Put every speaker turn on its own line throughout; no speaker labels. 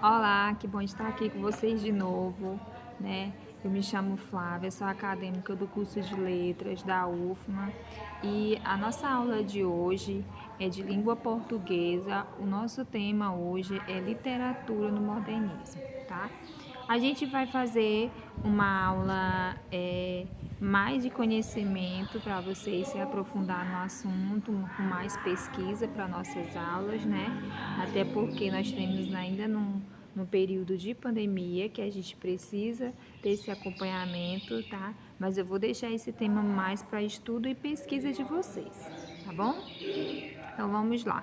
Olá, que bom estar aqui com vocês de novo, né? Eu me chamo Flávia, sou acadêmica do curso de Letras da UFMA e a nossa aula de hoje é de língua portuguesa. O nosso tema hoje é literatura no modernismo, tá? A gente vai fazer uma aula mais de conhecimento para vocês se aprofundar no assunto, com mais pesquisa para nossas aulas, né? Até porque nós temos ainda no período de pandemia que a gente precisa ter esse acompanhamento, tá? Mas eu vou deixar esse tema mais para estudo e pesquisa de vocês, tá bom? Então vamos lá.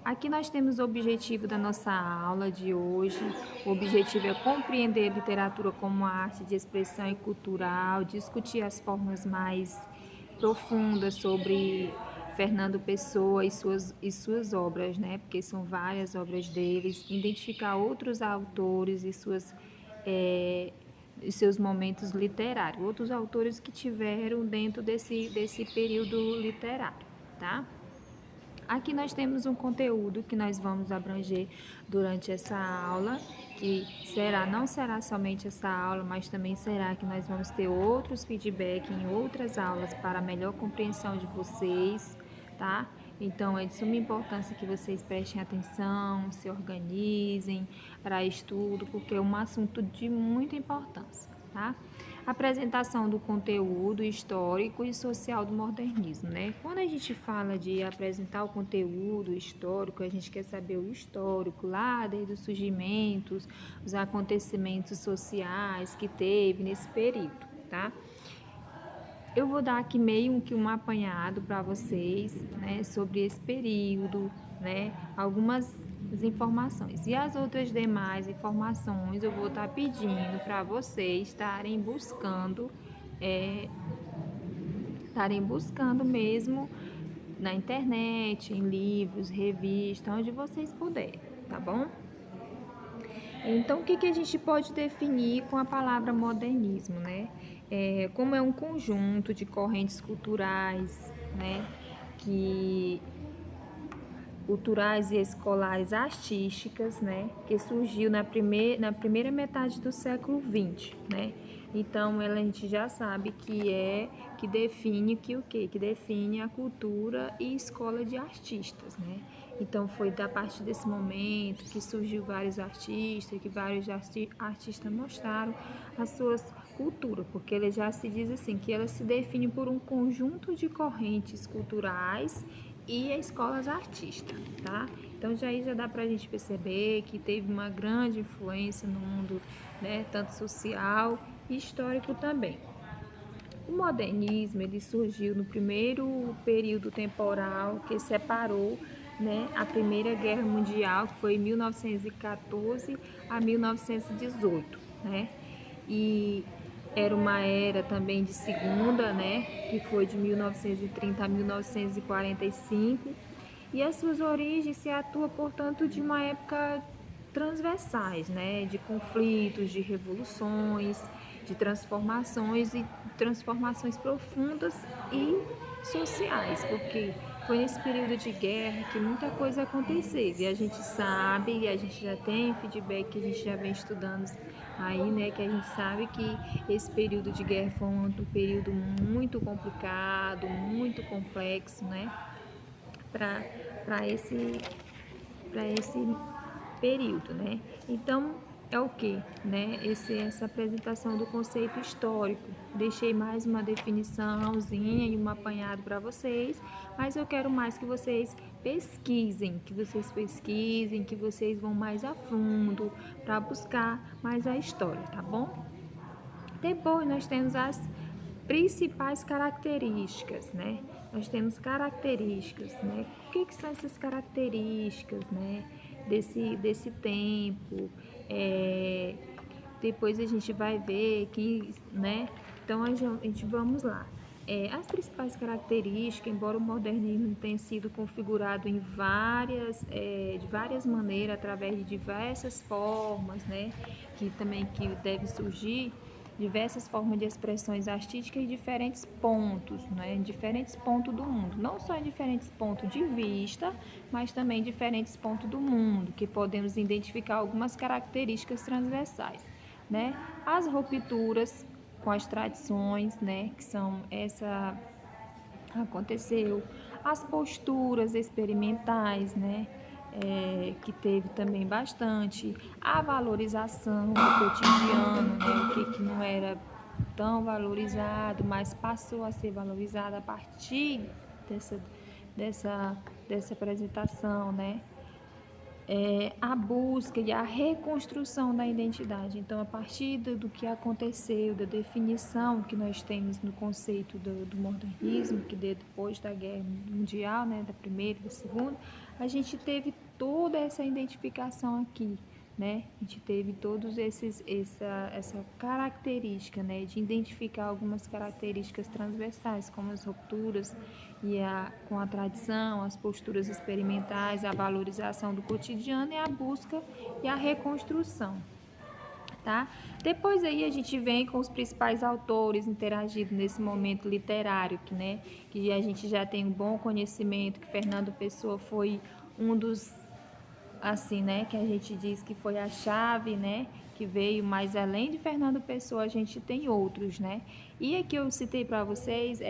Aqui nós temos o objetivo da nossa aula de hoje. O objetivo é compreender a literatura como arte de expressão e cultural, discutir as formas mais profundas sobre Fernando Pessoa e suas obras, né? Porque são várias obras deles, identificar outros autores é, e seus momentos literários, outros autores que tiveram dentro desse período literário, tá? Aqui nós temos um conteúdo que nós vamos abranger durante essa aula, que não será somente essa aula, mas também será que nós vamos ter outros feedback em outras aulas para melhor compreensão de vocês, tá? Então é de suma importância que vocês prestem atenção, se organizem para estudo, porque é um assunto de muita importância, tá? Apresentação do conteúdo histórico e social do modernismo, né? Quando a gente fala de apresentar o conteúdo histórico, a gente quer saber o histórico lá, desde os surgimentos, os acontecimentos sociais que teve nesse período, tá? Eu vou dar aqui meio que um apanhado para vocês, né, sobre esse período, né, algumas informações. E as outras demais informações eu vou estar pedindo para vocês é, estarem buscando mesmo na internet, em livros, revistas, onde vocês puderem, tá bom? Então, o que a gente pode definir com a palavra modernismo, né? Como é um conjunto de correntes culturais, né? Que culturais e escolares artísticas, né, que surgiu na primeira metade do século XX, né? Então, a gente já sabe que define o quê? Que define a cultura e escola de artistas, né? Então, foi a partir desse momento que surgiu vários artistas, que vários artistas mostraram as suas culturas, porque ele já se diz assim, que ela se define por um conjunto de correntes culturais e escolas artistas, tá? Então já dá para a gente perceber que teve uma grande influência no mundo, né, tanto social e histórico também. O modernismo ele surgiu no primeiro período temporal que separou, né, a Primeira Guerra Mundial, que foi em 1914 a 1918, né? E era uma era também de segunda, né, que foi de 1930 a 1945, e as suas origens se atua, portanto, de uma época transversais, né, de conflitos, de revoluções, de transformações profundas e sociais, porque foi nesse período de guerra que muita coisa aconteceu e a gente sabe, e a gente já tem feedback que a gente já vem estudando aí, né, que a gente sabe que esse período de guerra foi um período muito complicado, muito complexo, né, para esse para esse período, né? Então, é o que, né? Essa apresentação do conceito histórico. Deixei mais uma definiçãozinha e um apanhado para vocês, mas eu quero mais que vocês pesquisem, que vocês vão mais a fundo para buscar mais a história, tá bom? Depois nós temos as principais características, né? Nós temos características, né? O que são essas características, né? Desse tempo. É, Depois a gente vai ver que, né? Então a gente vamos lá. As principais características, embora o modernismo tenha sido configurado de várias maneiras, através de diversas formas, né? Que deve surgir diversas formas de expressões artísticas em diferentes pontos, né? Em diferentes pontos do mundo. Não só em diferentes pontos de vista, mas também em diferentes pontos do mundo, que podemos identificar algumas características transversais, né? As rupturas com as tradições, né? Que são essa aconteceu, as posturas experimentais, né? Que teve também bastante, a valorização do cotidiano, né? O que não era tão valorizado, mas passou a ser valorizado a partir dessa, dessa, dessa apresentação, né? A busca e a reconstrução da identidade. Então, a partir do que aconteceu, da definição que nós temos no conceito do modernismo, que depois da Guerra Mundial, né, da Primeira e da Segunda, a gente teve toda essa identificação aqui, né? A gente teve todos essa característica, né, de identificar algumas características transversais, como as rupturas com a tradição, as posturas experimentais, a valorização do cotidiano e a busca e a reconstrução. Tá? Depois aí a gente vem com os principais autores interagidos nesse momento literário, que a gente já tem um bom conhecimento, que Fernando Pessoa foi um dos, assim, né, que a gente diz que foi a chave, né, que veio, mas além de Fernando Pessoa, a gente tem outros, né? E aqui eu citei para vocês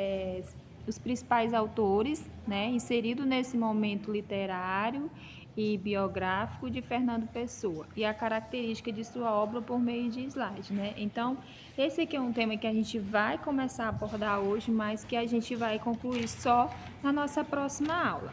os principais autores, né, inseridos nesse momento literário e biográfico de Fernando Pessoa e a característica de sua obra por meio de slides, né? Então, esse aqui é um tema que a gente vai começar a abordar hoje, mas que a gente vai concluir só na nossa próxima aula,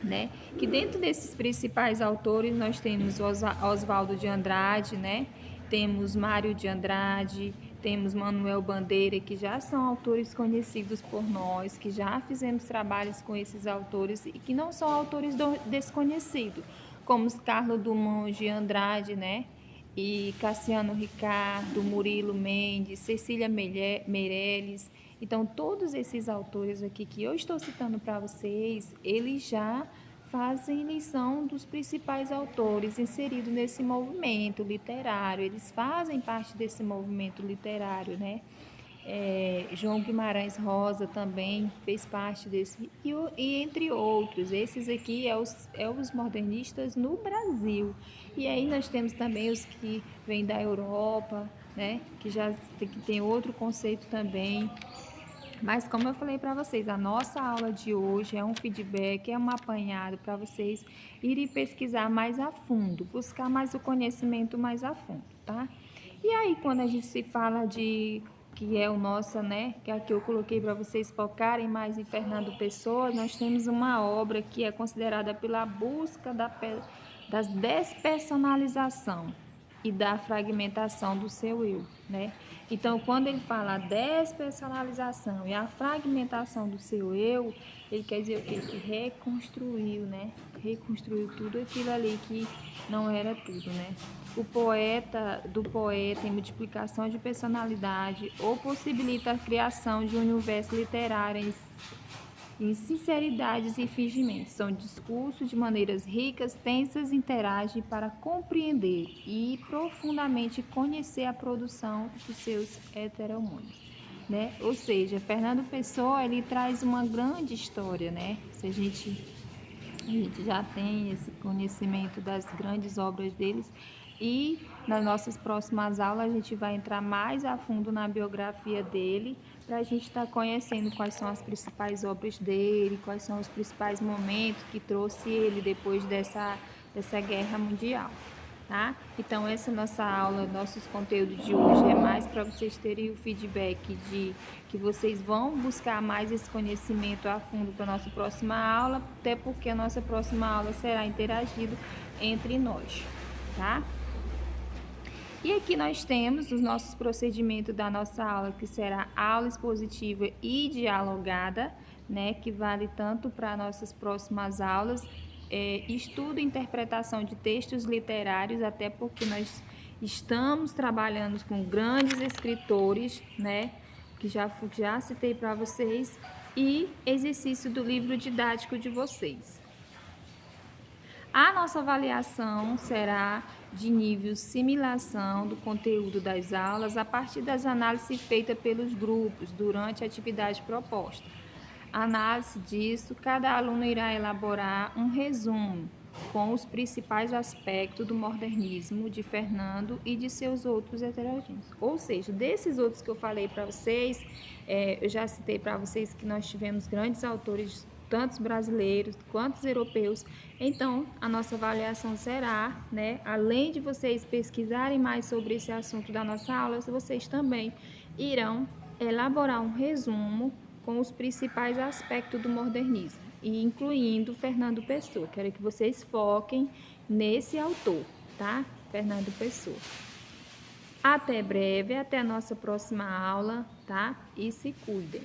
né? Que dentro desses principais autores nós temos Oswaldo de Andrade, né? Temos Mário de Andrade, temos Manuel Bandeira, que já são autores conhecidos por nós, que já fizemos trabalhos com esses autores e que não são autores desconhecidos, como os Carlos Drummond de Andrade, né? E Cassiano Ricardo, Murilo Mendes, Cecília Meirelles. Então, todos esses autores aqui que eu estou citando para vocês, eles já fazem lição dos principais autores inseridos nesse movimento literário. Eles fazem parte desse movimento literário, né? João Guimarães Rosa também fez parte desse, e entre outros. Esses aqui os modernistas no Brasil. E aí nós temos também os que vêm da Europa, né? Que tem outro conceito também. Mas como eu falei para vocês, a nossa aula de hoje é um feedback, é um apanhado para vocês irem pesquisar mais a fundo, buscar mais o conhecimento mais a fundo, tá? E aí, quando a gente se fala de que é o nosso, né, que aqui eu coloquei para vocês focarem mais em Fernando Pessoa, nós temos uma obra que é considerada pela busca das despersonalização e da fragmentação do seu eu, né? Então, quando ele fala a despersonalização e a fragmentação do seu eu, ele quer dizer o quê? Que reconstruiu, né? Reconstruiu tudo aquilo ali que não era tudo, né? Do poeta em multiplicação de personalidade ou possibilita a criação de um universo literário em sinceridades e fingimentos. São discursos de maneiras ricas, tensas, interagem para compreender e profundamente conhecer a produção dos seus heterônimos, né? Ou seja, Fernando Pessoa, ele traz uma grande história, né? A gente já tem esse conhecimento das grandes obras deles e nas nossas próximas aulas a gente vai entrar mais a fundo na biografia dele para a gente estar conhecendo quais são as principais obras dele, quais são os principais momentos que trouxe ele depois dessa guerra mundial. Tá? Então, essa nossa aula, nossos conteúdos de hoje é mais para vocês terem o feedback de que vocês vão buscar mais esse conhecimento a fundo para a nossa próxima aula, até porque a nossa próxima aula será interagido entre nós, tá? E aqui nós temos os nossos procedimentos da nossa aula, que será aula expositiva e dialogada, né? Que vale tanto para nossas próximas aulas, estudo e interpretação de textos literários, até porque nós estamos trabalhando com grandes escritores, né? Que já citei para vocês, e exercício do livro didático de vocês. A nossa avaliação será de nível assimilação do conteúdo das aulas a partir das análises feitas pelos grupos durante a atividade proposta. A análise disso, cada aluno irá elaborar um resumo com os principais aspectos do modernismo de Fernando e de seus outros heterogêneos. Ou seja, desses outros que eu falei para vocês, eu já citei para vocês que nós tivemos grandes autores, tanto brasileiros quanto europeus. Então, a nossa avaliação será, né, além de vocês pesquisarem mais sobre esse assunto da nossa aula, vocês também irão elaborar um resumo com os principais aspectos do modernismo, e incluindo Fernando Pessoa. Quero que vocês foquem nesse autor, tá? Fernando Pessoa. Até breve, até a nossa próxima aula, tá? E se cuidem.